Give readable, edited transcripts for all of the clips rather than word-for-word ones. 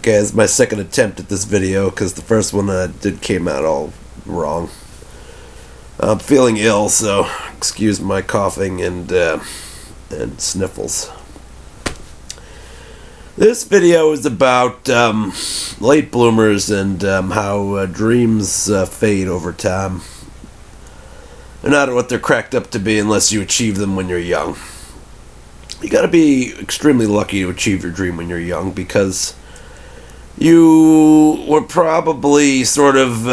Okay, it's my second attempt at this video because the first one came out all wrong. I'm feeling ill, so excuse my coughing and sniffles. This video is about late bloomers and how dreams fade over time. They're not what they're cracked up to be unless you achieve them when you're young. You gotta be extremely lucky to achieve your dream when you're young because you were probably sort of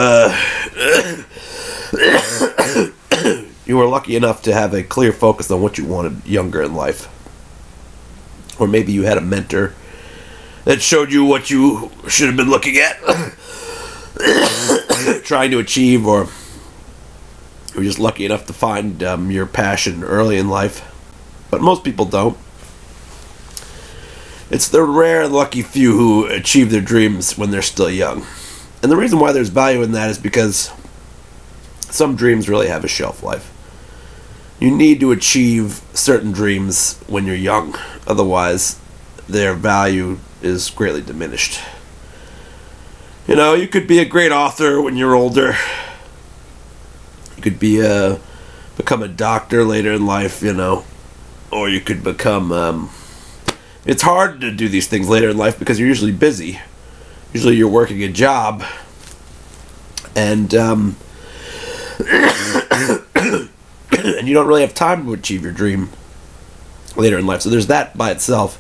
you were lucky enough to have a clear focus on what you wanted younger in life. Or maybe you had a mentor that showed you what you should have been looking at, trying to achieve, or you were just lucky enough to find your passion early in life. But most people don't. It's the rare and lucky few who achieve their dreams when they're still young. And the reason why there's value in that is because some dreams really have a shelf life. You need to achieve certain dreams when you're young. Otherwise, their value is greatly diminished. You know, you could be a great author when you're older. You could become a doctor later in life, you know. Or you could become... It's hard to do these things later in life because you're usually busy. Usually you're working a job. And and you don't really have time to achieve your dream later in life. So there's that by itself.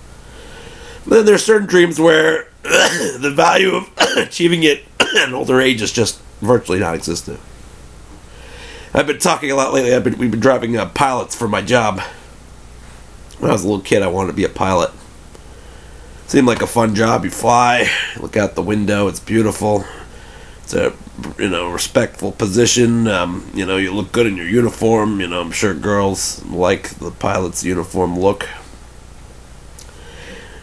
But then there's certain dreams where the value of achieving it at an older age is just virtually non-existent. I've been talking a lot lately. We've been driving pilots for my job. When I was a little kid, I wanted to be a pilot. Seemed like a fun job. You fly, look out the window, it's beautiful. It's a respectful position. You look good in your uniform. I'm sure girls like the pilot's uniform look.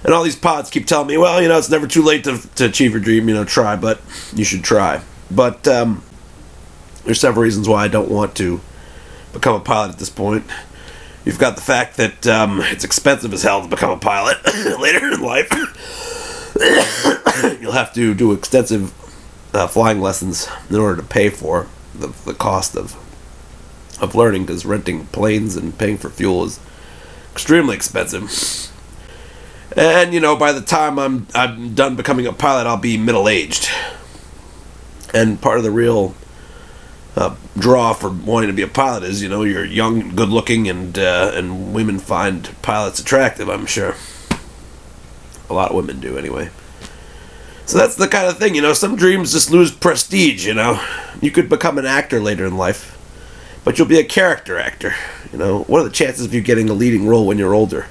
And all these pilots keep telling me, well, it's never too late to achieve your dream. Try, but you should try. But there's several reasons why I don't want to become a pilot at this point. You've got the fact that it's expensive as hell to become a pilot later in life. You'll have to do extensive flying lessons in order to pay for the cost of learning, because renting planes and paying for fuel is extremely expensive. And by the time I'm done becoming a pilot, I'll be middle-aged. And part of the real draw for wanting to be a pilot is, you're young, good-looking, and women find pilots attractive, I'm sure. A lot of women do, anyway. So that's the kind of thing, some dreams just lose prestige, You could become an actor later in life, but you'll be a character actor, What are the chances of you getting a leading role when you're older?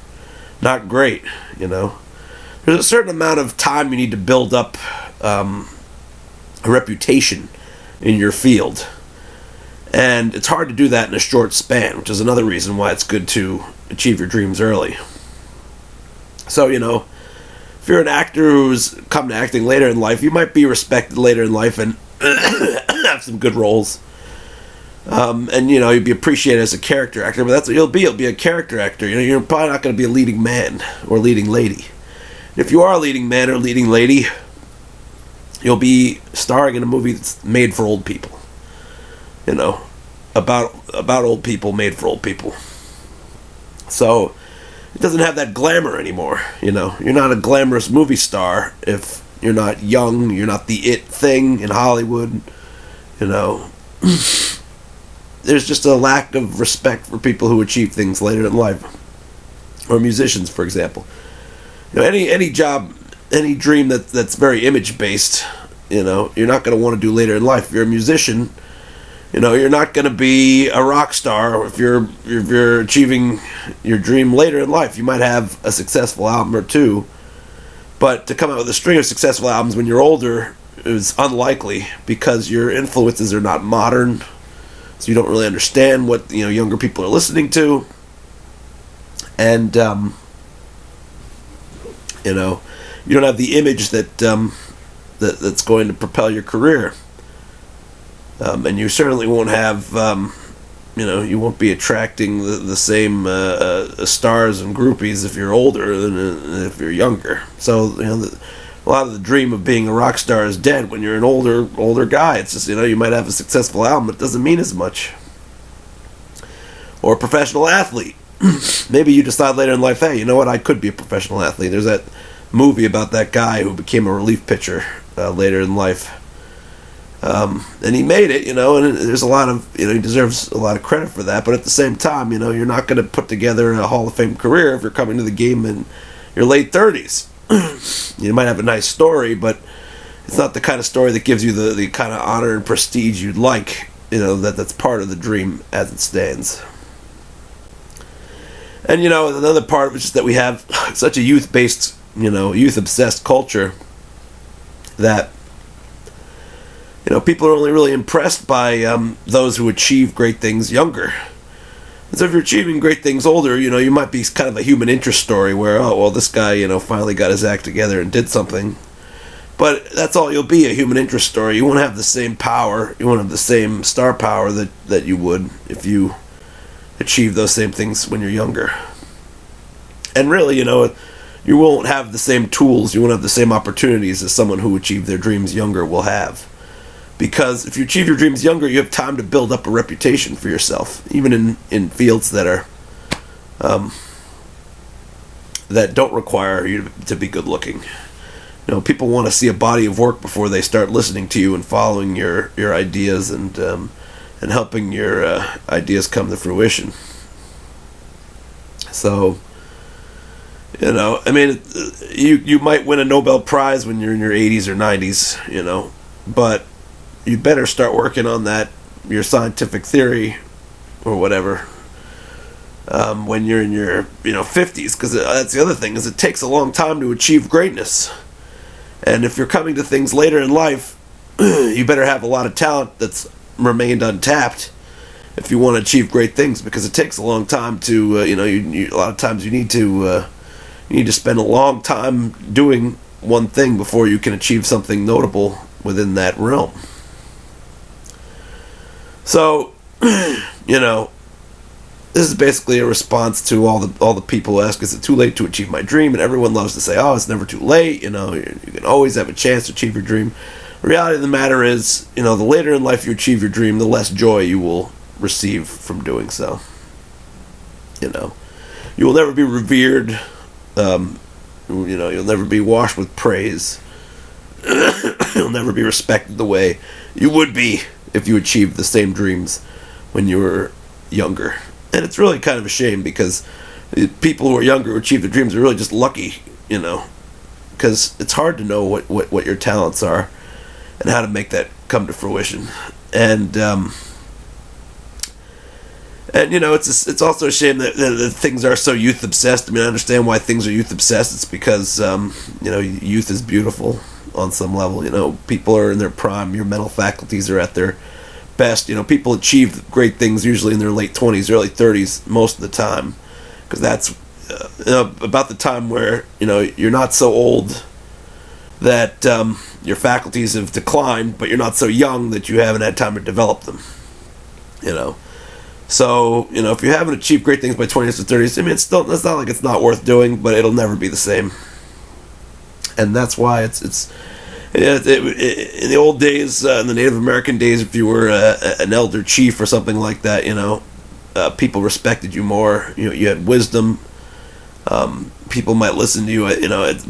Not great, There's a certain amount of time you need to build up a reputation in your field. And it's hard to do that in a short span, which is another reason why it's good to achieve your dreams early. So, if you're an actor who's come to acting later in life, you might be respected later in life and have some good roles. And, you'd be appreciated as a character actor, but that's what you'll be. You'll be a character actor. You're probably not going to be a leading man or leading lady. If you are a leading man or leading lady, you'll be starring in a movie that's made for old people. About old people, made for old people. So it doesn't have that glamour anymore. You're not a glamorous movie star if you're not young. You're not the it thing in Hollywood. There's just a lack of respect for people who achieve things later in life, or musicians, for example. Any job, any dream that's very image based. You're not going to want to do later in life. If you're a musician, you're not going to be a rock star if you're achieving your dream later in life. You might have a successful album or two, but to come out with a string of successful albums when you're older is unlikely because your influences are not modern, so you don't really understand what younger people are listening to, and you don't have the image that's going to propel your career. And you certainly won't have, you won't be attracting the same stars and groupies if you're older than if you're younger. So, a lot of the dream of being a rock star is dead when you're an older guy. It's just, you might have a successful album, but it doesn't mean as much. Or a professional athlete. Maybe you decide later in life, hey, you know what, I could be a professional athlete. There's that movie about that guy who became a relief pitcher later in life. And he made it, and there's a lot of, he deserves a lot of credit for that. But at the same time, you're not going to put together a Hall of Fame career if you're coming to the game in your late 30s. You might have a nice story, but it's not the kind of story that gives you the kind of honor and prestige you'd like, that's part of the dream as it stands. And, another part of it is just that we have such a youth-based, youth-obsessed culture that, people are only really impressed by those who achieve great things younger. And so if you're achieving great things older, you might be kind of a human interest story where, oh, well, this guy, finally got his act together and did something. But that's all you'll be, a human interest story. You won't have the same power, you won't have the same star power that you would if you achieve those same things when you're younger. And really, you won't have the same tools, you won't have the same opportunities as someone who achieved their dreams younger will have. Because if you achieve your dreams younger, you have time to build up a reputation for yourself, even in fields that are that don't require you to be good looking. People want to see a body of work before they start listening to you and following your ideas and helping your ideas come to fruition. So, you might win a Nobel Prize when you're in your 80s or 90s, but you better start working on your scientific theory or whatever when you're in your 50s, because that's the other thing, is it takes a long time to achieve greatness. And if you're coming to things later in life, you better have a lot of talent that's remained untapped if you want to achieve great things, because it takes a long time to a lot of times you need to spend a long time doing one thing before you can achieve something notable within that realm. So, this is basically a response to all the people who ask, is it too late to achieve my dream? And everyone loves to say, oh, it's never too late, you can always have a chance to achieve your dream. The reality of the matter is, the later in life you achieve your dream, the less joy you will receive from doing so. You will never be revered, you'll never be washed with praise. You'll never be respected the way you would be if you achieved the same dreams when you were younger. And it's really kind of a shame, because people who are younger who achieve their dreams are really just lucky, because it's hard to know what your talents are and how to make that come to fruition. And it's also a shame that things are so youth obsessed. I understand why things are youth obsessed. It's because youth is beautiful on some level. People are in their prime. Your mental faculties are at their best. People achieve great things usually in their late 20s, early 30s most of the time, because that's about the time where you're not so old that your faculties have declined, but you're not so young that you haven't had time to develop them. So if you haven't achieved great things by 20s or 30s, it's not like it's not worth doing, but it'll never be the same. And that's why it's in the old days, in the Native American days, if you were an elder chief or something like that, people respected you more. You had wisdom. People might listen to you.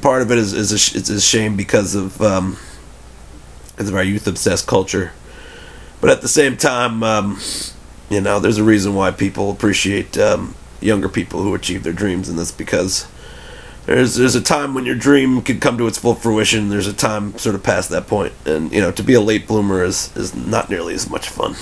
Part of it is a shame because of our youth obsessed culture. But at the same time, there's a reason why people appreciate younger people who achieve their dreams, and that's because there's a time when your dream can come to its full fruition. There's a time sort of past that point, and to be a late bloomer is not nearly as much fun.